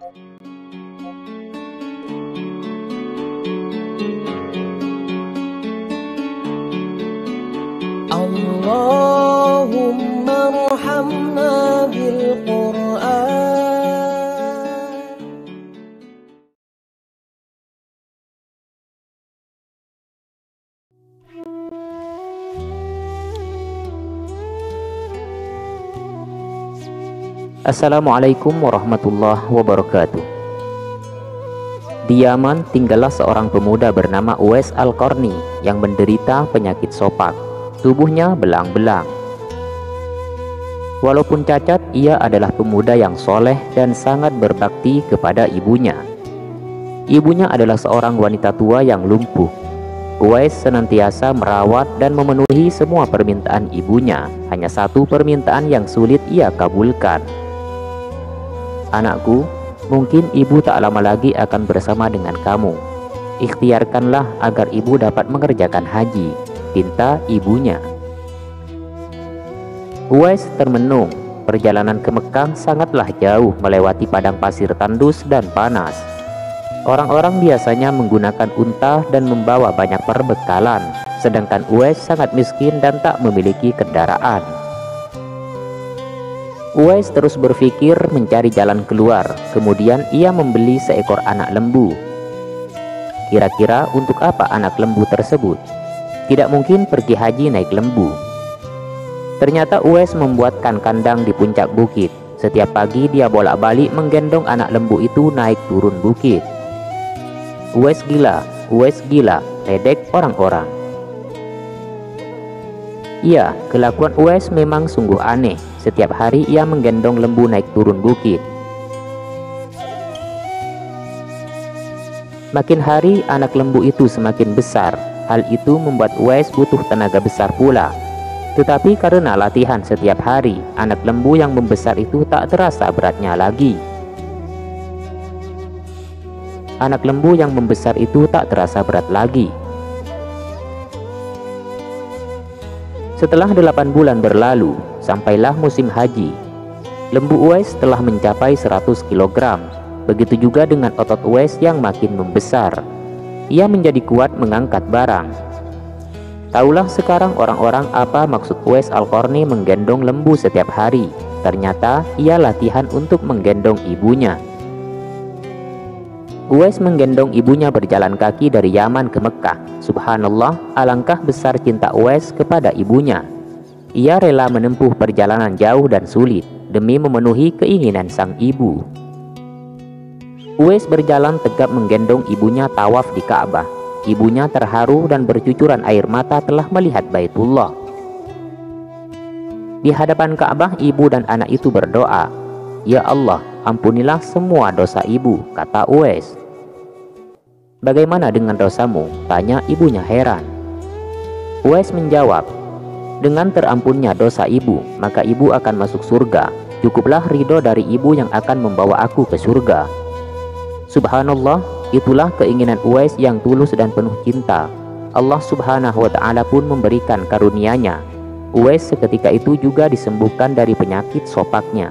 Allahumma arhamna bil Qur'an. Assalamualaikum warahmatullahi wabarakatuh. Di Yaman tinggallah seorang pemuda bernama Uwais Al-Qarni yang menderita penyakit sopak. Tubuhnya belang-belang. Walaupun cacat, ia adalah pemuda yang soleh dan sangat berbakti kepada ibunya. Ibunya adalah seorang wanita tua yang lumpuh. Uwais senantiasa merawat dan memenuhi semua permintaan ibunya. Hanya satu permintaan yang sulit ia kabulkan. "Anakku, mungkin ibu tak lama lagi akan bersama dengan kamu. Ikhtiarkanlah agar ibu dapat mengerjakan haji," pinta ibunya. Uwais termenung. Perjalanan ke Mekah sangatlah jauh, melewati padang pasir tandus dan panas. Orang-orang biasanya menggunakan unta dan membawa banyak perbekalan, sedangkan Uwais sangat miskin dan tak memiliki kendaraan. Uwais terus berpikir mencari jalan keluar. Kemudian ia membeli seekor anak lembu. Kira-kira untuk apa anak lembu tersebut? Tidak mungkin pergi haji naik lembu. Ternyata Uwais membuatkan kandang di puncak bukit. Setiap pagi dia bolak-balik menggendong anak lembu itu naik turun bukit. Uwais gila, ledek orang-orang. Iya, kelakuan Uwais memang sungguh aneh. Setiap hari ia menggendong lembu naik turun bukit. Makin hari anak lembu itu semakin besar. Hal itu membuat Uwais butuh tenaga besar pula. Tetapi karena latihan setiap hari, anak lembu yang membesar itu tak terasa beratnya lagi. Anak lembu yang membesar itu tak terasa berat lagi. Setelah 8 bulan berlalu, sampailah musim haji. Lembu Uwais telah mencapai 100 kg. Begitu juga dengan otot Uwais yang makin membesar. Ia menjadi kuat mengangkat barang. Taulah sekarang orang-orang apa maksud Uwais Al-Qarni menggendong lembu setiap hari. Ternyata ia latihan untuk menggendong ibunya. Uwais menggendong ibunya berjalan kaki dari Yaman ke Mekah. Subhanallah, alangkah besar cinta Uwais kepada ibunya. Ia rela menempuh perjalanan jauh dan sulit demi memenuhi keinginan sang ibu. Uwais berjalan tegap menggendong ibunya tawaf di Ka'bah. Ibunya terharu dan bercucuran air mata telah melihat Baitullah. Di hadapan Ka'bah, ibu dan anak itu berdoa, "Ya Allah, ampunilah semua dosa ibu," kata Uwais. "Bagaimana dengan dosamu?" tanya ibunya heran. Uwais menjawab, "Dengan terampunnya dosa ibu, maka ibu akan masuk surga. Cukuplah ridho dari ibu yang akan membawa aku ke surga." Subhanallah, itulah keinginan Uwais yang tulus dan penuh cinta. Allah Subhanahu wa ta'ala pun memberikan karunia-Nya. Uwais seketika itu juga disembuhkan dari penyakit sopaknya.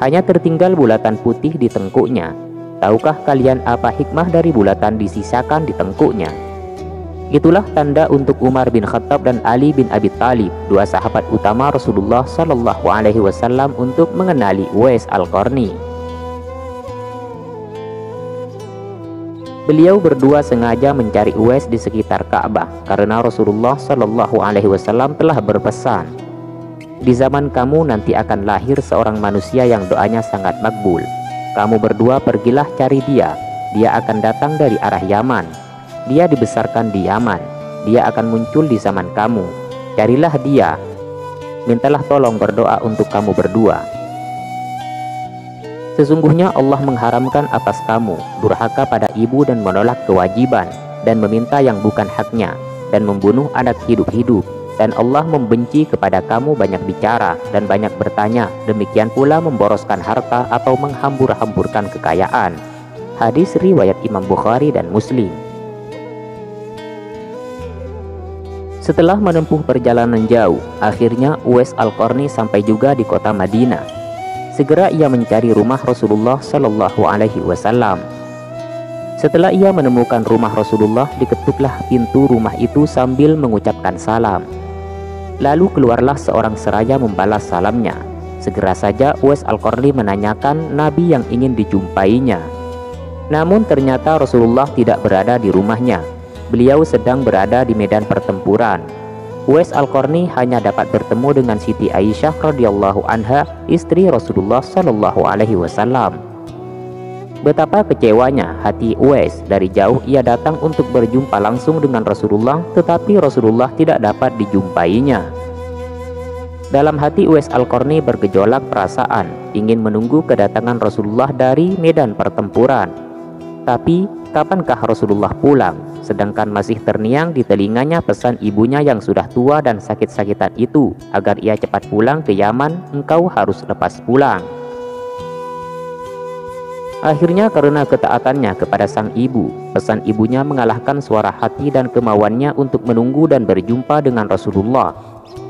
Hanya tertinggal bulatan putih di tengkuknya. Tahukah kalian apa hikmah dari bulatan disisakan di tengkuknya? Itulah tanda untuk Umar bin Khattab dan Ali bin Abi Thalib, dua sahabat utama Rasulullah Shallallahu Alaihi Wasallam, untuk mengenali Uwais Al-Qarni. Beliau berdua sengaja mencari Uwais di sekitar Ka'bah karena Rasulullah Shallallahu Alaihi Wasallam telah berpesan, "Di zaman kamu nanti akan lahir seorang manusia yang doanya sangat makbul. Kamu berdua pergilah cari dia. Dia akan datang dari arah Yaman. Dia dibesarkan di Yaman. Dia akan muncul di zaman kamu. Carilah dia. Mintalah tolong berdoa untuk kamu berdua. Sesungguhnya Allah mengharamkan atas kamu durhaka pada ibu dan menolak kewajiban dan meminta yang bukan haknya dan membunuh anak hidup-hidup. Dan Allah membenci kepada kamu banyak bicara dan banyak bertanya, demikian pula memboroskan harta atau menghambur-hamburkan kekayaan." Hadis riwayat Imam Bukhari dan Muslim. Setelah menempuh perjalanan jauh, akhirnya Uwais Al-Qarni sampai juga di kota Madinah. Segera ia mencari rumah Rasulullah Shallallahu Alaihi Wasallam. Setelah ia menemukan rumah Rasulullah, diketuklah pintu rumah itu sambil mengucapkan salam. Lalu keluarlah seorang seraya membalas salamnya. Segera saja Uwais Al-Qarni menanyakan Nabi yang ingin dijumpainya. Namun ternyata Rasulullah tidak berada di rumahnya. Beliau sedang berada di medan pertempuran. Uwais Al-Qarni hanya dapat bertemu dengan Siti Aisyah radhiyallahu anha, istri Rasulullah Shallallahu Alaihi Wasallam. Betapa kecewanya hati Uwais. Dari jauh ia datang untuk berjumpa langsung dengan Rasulullah, tetapi Rasulullah tidak dapat dijumpainya. Dalam hati Uwais Al-Qarni bergejolak perasaan, ingin menunggu kedatangan Rasulullah dari medan pertempuran. Tapi kapankah Rasulullah pulang? Sedangkan masih terngiang di telinganya pesan ibunya yang sudah tua dan sakit-sakitan itu, agar ia cepat pulang ke Yaman, engkau harus lepas pulang. Akhirnya karena ketaatannya kepada sang ibu, pesan ibunya mengalahkan suara hati dan kemauannya untuk menunggu dan berjumpa dengan Rasulullah.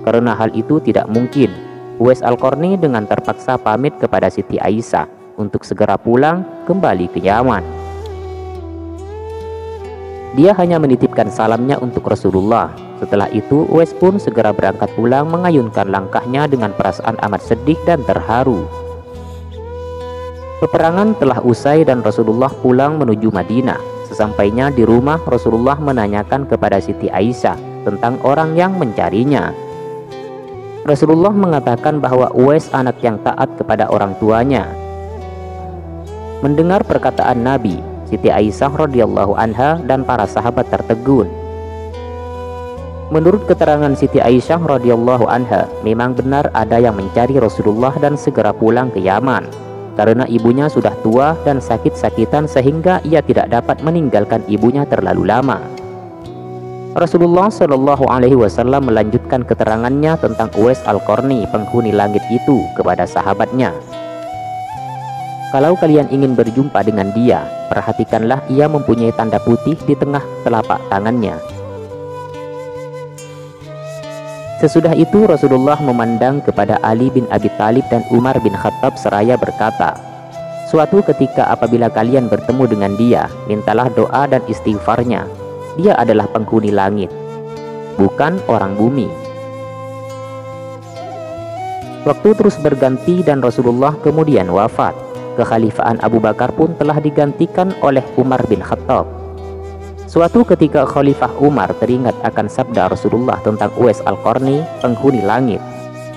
Karena hal itu tidak mungkin, Uwais Al-Qarni dengan terpaksa pamit kepada Siti Aisyah untuk segera pulang kembali ke Yaman. Dia hanya menitipkan salamnya untuk Rasulullah. Setelah itu Uwais pun segera berangkat pulang, mengayunkan langkahnya dengan perasaan amat sedih dan terharu. Peperangan telah usai dan Rasulullah pulang menuju Madinah. Sesampainya di rumah, Rasulullah menanyakan kepada Siti Aisyah tentang orang yang mencarinya. Rasulullah mengatakan bahwa Uwais anak yang taat kepada orang tuanya. Mendengar perkataan Nabi, Siti Aisyah radhiyallahu anha dan para sahabat tertegun. Menurut keterangan Siti Aisyah radhiyallahu anha, memang benar ada yang mencari Rasulullah dan segera pulang ke Yaman. Karena ibunya sudah tua dan sakit-sakitan sehingga ia tidak dapat meninggalkan ibunya terlalu lama. Rasulullah Shallallahu Alaihi Wasallam melanjutkan keterangannya tentang Uwais Al-Qarni, penghuni langit itu, kepada sahabatnya. Kalau kalian ingin berjumpa dengan dia, perhatikanlah ia mempunyai tanda putih di tengah telapak tangannya. Sesudah itu Rasulullah memandang kepada Ali bin Abi Thalib dan Umar bin Khattab seraya berkata, suatu ketika apabila kalian bertemu dengan dia, mintalah doa dan istighfarnya. Dia adalah penghuni langit, bukan orang bumi. Waktu terus berganti dan Rasulullah kemudian wafat. Kekhalifahan Abu Bakar pun telah digantikan oleh Umar bin Khattab. Suatu ketika Khalifah Umar teringat akan sabda Rasulullah tentang Uwais Al-Qarni, penghuni langit.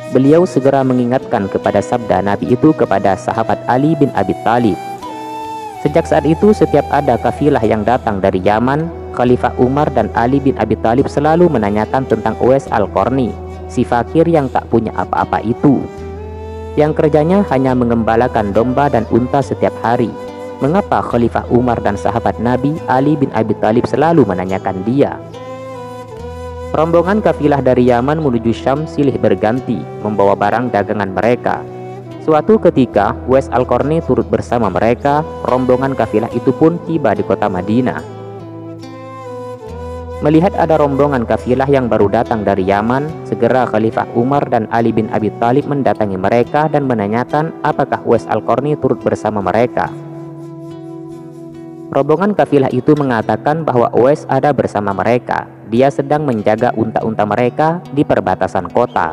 Beliau segera mengingatkan kepada sabda Nabi itu kepada sahabat Ali bin Abi Thalib. Sejak saat itu setiap ada kafilah yang datang dari Yaman, Khalifah Umar dan Ali bin Abi Thalib selalu menanyakan tentang Uwais Al-Qarni, si fakir yang tak punya apa-apa itu, yang kerjanya hanya mengembalakan domba dan unta setiap hari. Mengapa Khalifah Umar dan sahabat Nabi Ali bin Abi Thalib selalu menanyakan dia? Rombongan kafilah dari Yaman menuju Syam silih berganti membawa barang dagangan mereka. Suatu ketika Uwais Al-Qarni turut bersama mereka. Rombongan kafilah itu pun tiba di kota Madinah. Melihat ada rombongan kafilah yang baru datang dari Yaman, segera Khalifah Umar dan Ali bin Abi Thalib mendatangi mereka dan menanyakan apakah Uwais Al-Qarni turut bersama mereka. Rombongan kafilah itu mengatakan bahwa Uwais ada bersama mereka. Dia sedang menjaga unta-unta mereka di perbatasan kota.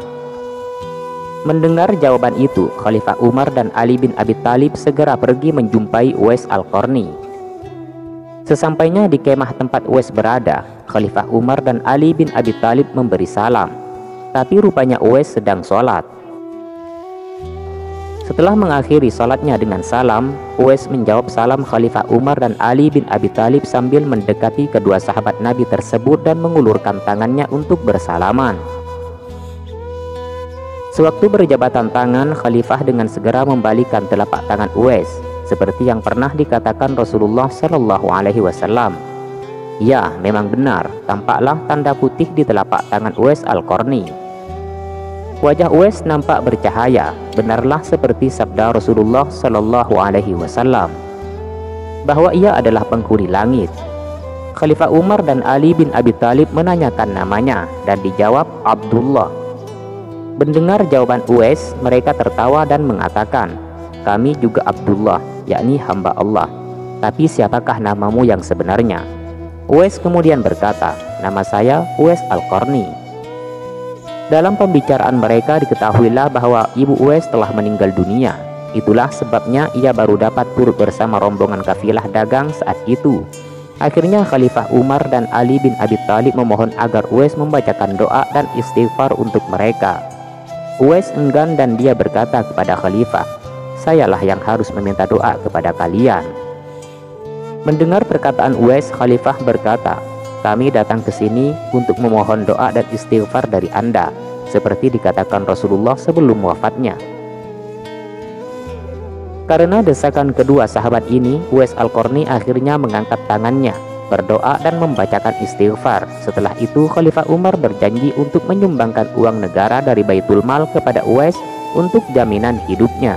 Mendengar jawaban itu, Khalifah Umar dan Ali bin Abi Thalib segera pergi menjumpai Uwais Al-Qarni. Sesampainya di kemah tempat Uwais berada, Khalifah Umar dan Ali bin Abi Thalib memberi salam. Tapi rupanya Uwais sedang sholat. Setelah mengakhiri sholatnya dengan salam, Uwais menjawab salam Khalifah Umar dan Ali bin Abi Thalib sambil mendekati kedua sahabat Nabi tersebut dan mengulurkan tangannya untuk bersalaman. Sewaktu berjabatan tangan, Khalifah dengan segera membalikan telapak tangan Uwais, seperti yang pernah dikatakan Rasulullah Shallallahu Alaihi Wasallam. Ya, memang benar, tampaklah tanda putih di telapak tangan Uwais Al-Qarni. Wajah Uwais nampak bercahaya, benarlah seperti sabda Rasulullah Shallallahu Alaihi Wasallam bahwa ia adalah penghuni langit. Khalifah Umar dan Ali bin Abi Thalib menanyakan namanya dan dijawab Abdullah. Mendengar jawaban Uwais, mereka tertawa dan mengatakan, kami juga Abdullah, yakni hamba Allah. Tapi siapakah namamu yang sebenarnya? Uwais kemudian berkata, nama saya Uwais Al-Qarni. Dalam pembicaraan mereka diketahuilah bahwa ibu Uwais telah meninggal dunia. Itulah sebabnya ia baru dapat turut bersama rombongan kafilah dagang saat itu. Akhirnya Khalifah Umar dan Ali bin Abi Thalib memohon agar Uwais membacakan doa dan istighfar untuk mereka. Uwais enggan dan dia berkata kepada Khalifah, sayalah yang harus meminta doa kepada kalian. Mendengar perkataan Uwais, Khalifah berkata, kami datang ke sini untuk memohon doa dan istighfar dari Anda, seperti dikatakan Rasulullah sebelum wafatnya. Karena desakan kedua sahabat ini, Uwais Al-Qarni akhirnya mengangkat tangannya, berdoa dan membacakan istighfar. Setelah itu Khalifah Umar berjanji untuk menyumbangkan uang negara dari Baitul Mal kepada Uwais untuk jaminan hidupnya.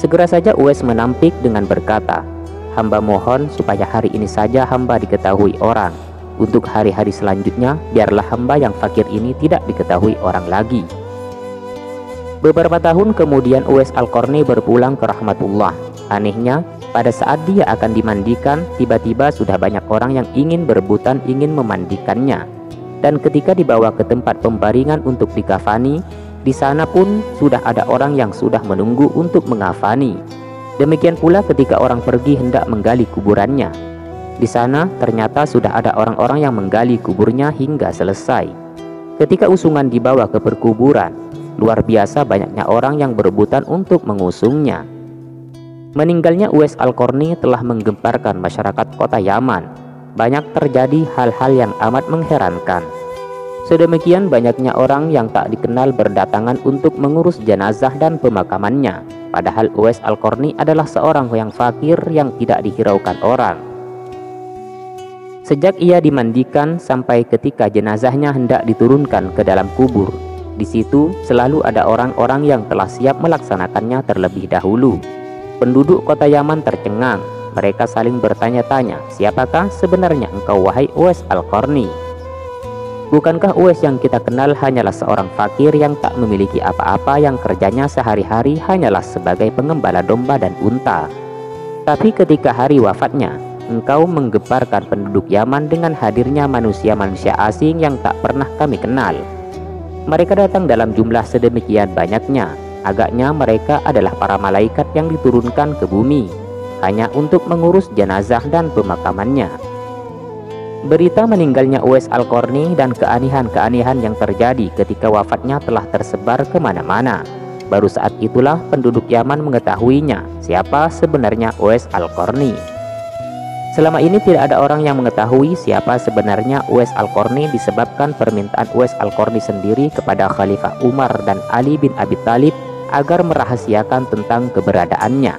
Segera saja Uwais menampik dengan berkata, hamba mohon supaya hari ini saja hamba diketahui orang. Untuk hari-hari selanjutnya biarlah hamba yang fakir ini tidak diketahui orang lagi. Beberapa tahun kemudian Uwais Al-Qarni berpulang ke rahmatullah. Anehnya, pada saat dia akan dimandikan, tiba-tiba sudah banyak orang yang ingin berebutan ingin memandikannya. Dan ketika dibawa ke tempat pembaringan untuk dikafani, di sana pun sudah ada orang yang sudah menunggu untuk mengafani. Demikian pula ketika orang pergi hendak menggali kuburannya. Di sana ternyata sudah ada orang-orang yang menggali kuburnya hingga selesai. Ketika usungan dibawa ke perkuburan, luar biasa banyaknya orang yang berebutan untuk mengusungnya. Meninggalnya Uwais Al-Qarni telah menggemparkan masyarakat kota Yaman. Banyak terjadi hal-hal yang amat mengherankan. Sedemikian banyaknya orang yang tak dikenal berdatangan untuk mengurus jenazah dan pemakamannya. Padahal Uwais Al-Qarni adalah seorang yang fakir yang tidak dihiraukan orang. Sejak ia dimandikan sampai ketika jenazahnya hendak diturunkan ke dalam kubur, di situ selalu ada orang-orang yang telah siap melaksanakannya terlebih dahulu. Penduduk kota Yaman tercengang. Mereka saling bertanya-tanya, siapakah sebenarnya engkau wahai Uwais Al-Qarni? Bukankah Uwais yang kita kenal hanyalah seorang fakir yang tak memiliki apa-apa, yang kerjanya sehari-hari hanyalah sebagai pengembala domba dan unta? Tapi ketika hari wafatnya, engkau menggemparkan penduduk Yaman dengan hadirnya manusia-manusia asing yang tak pernah kami kenal. Mereka datang dalam jumlah sedemikian banyaknya. Agaknya mereka adalah para malaikat yang diturunkan ke bumi hanya untuk mengurus jenazah dan pemakamannya. Berita meninggalnya Uwais Al-Qarni dan keanehan-keanehan yang terjadi ketika wafatnya telah tersebar kemana-mana. Baru saat itulah penduduk Yaman mengetahuinya siapa sebenarnya Uwais Al-Qarni. Selama ini tidak ada orang yang mengetahui siapa sebenarnya Uwais Al-Qarni disebabkan permintaan Uwais Al-Qarni sendiri kepada Khalifah Umar dan Ali bin Abi Thalib agar merahasiakan tentang keberadaannya.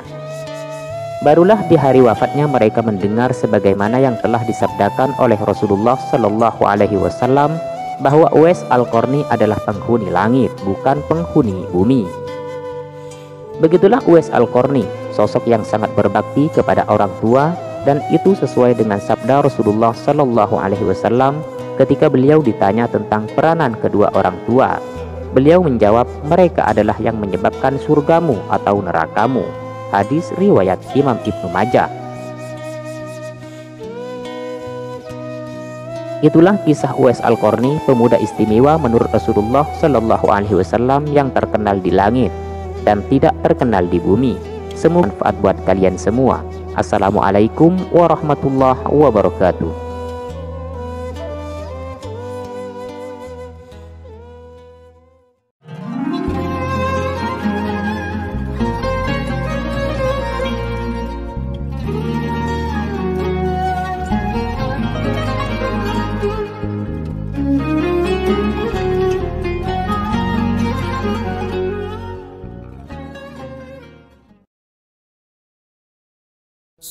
Barulah di hari wafatnya mereka mendengar sebagaimana yang telah disabdakan oleh Rasulullah Shallallahu Alaihi Wasallam bahwa Uwais Al-Qarni adalah penghuni langit, bukan penghuni bumi. Begitulah Uwais Al-Qarni, sosok yang sangat berbakti kepada orang tua, dan itu sesuai dengan sabda Rasulullah Shallallahu Alaihi Wasallam ketika beliau ditanya tentang peranan kedua orang tua. Beliau menjawab, mereka adalah yang menyebabkan surgamu atau nerakamu. Hadis riwayat Imam Ibnu Majah. Itulah kisah Uwais Al-Qarni, pemuda istimewa menurut Rasulullah Shallallahu Alaihi Wasallam yang terkenal di langit dan tidak terkenal di bumi. Semoga manfaat buat kalian semua. Assalamualaikum warahmatullahi wabarakatuh.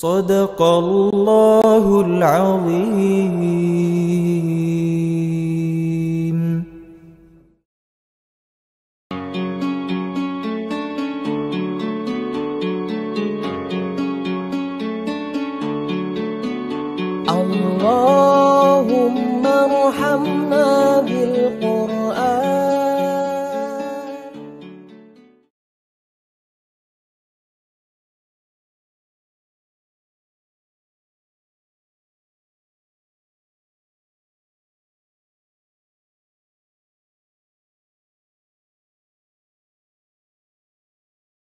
صدق الله العظيم.